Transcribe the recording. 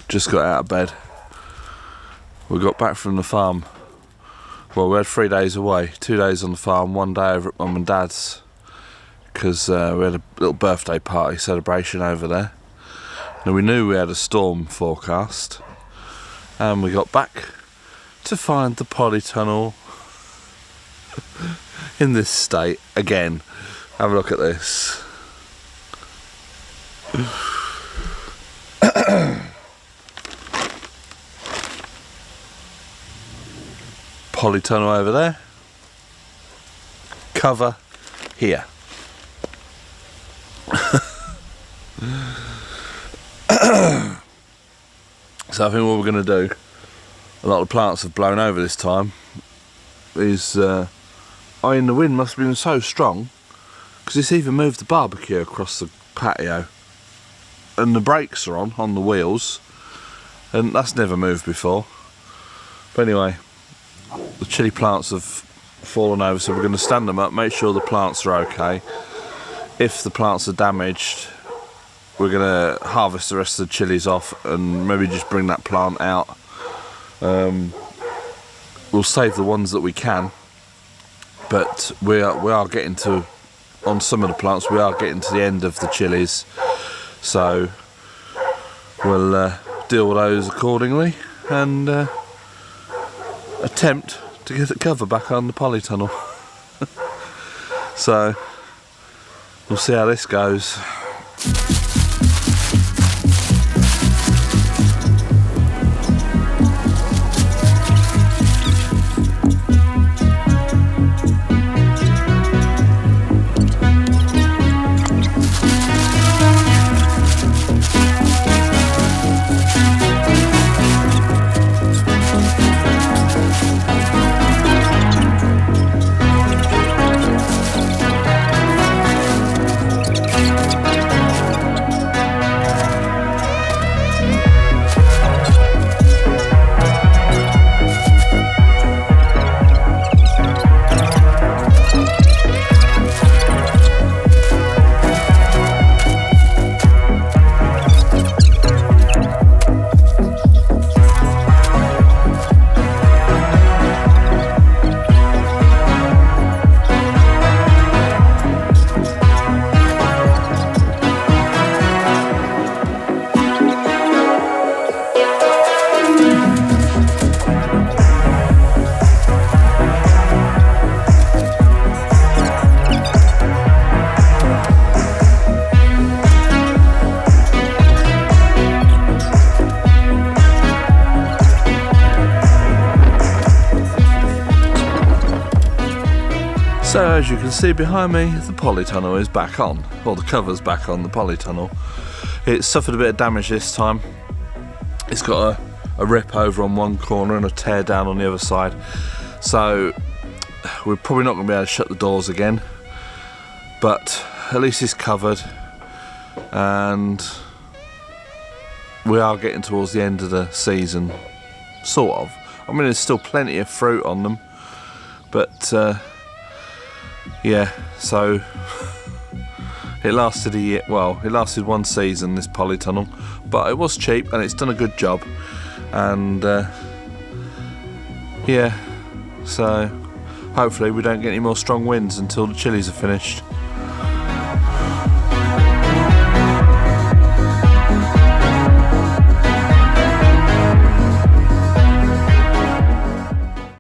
Just got out of bed. We got back from the farm. Well, we had 3 days away, 2 days on the farm, 1 day over at Mum and Dad's, because we had a little birthday party celebration over there. Now we knew we had a storm forecast, and we got back to find the polytunnel in this state again. Have a look at this. Polytunnel over there, cover here. So I think what we're going to do, a lot of plants have blown over this time, is the wind must have been so strong, because it's even moved the barbecue across the patio, and the brakes are on the wheels, and that's never moved before. But anyway, the chilli plants have fallen over, so we're going to stand them up, make sure the plants are okay. If the plants are damaged, we're going to harvest the rest of the chilies off and maybe just bring that plant out. We'll save the ones that we can, but we are getting to, on some of the plants, we are getting to the end of the chilies, so we'll deal with those accordingly and attempt to get the cover back on the polytunnel. So we'll see how this goes. So as you can see behind me, the polytunnel is back on, or the cover's back on the polytunnel. It's suffered a bit of damage this time. It's got a rip over on one corner and a tear down on the other side. So we're probably not going to be able to shut the doors again, but at least it's covered, and we are getting towards the end of the season, sort of. I mean, there's still plenty of fruit on them, but yeah, so it lasted a year. Well, it lasted one season, this polytunnel, but it was cheap and it's done a good job. And yeah, so hopefully we don't get any more strong winds until the chilies are finished.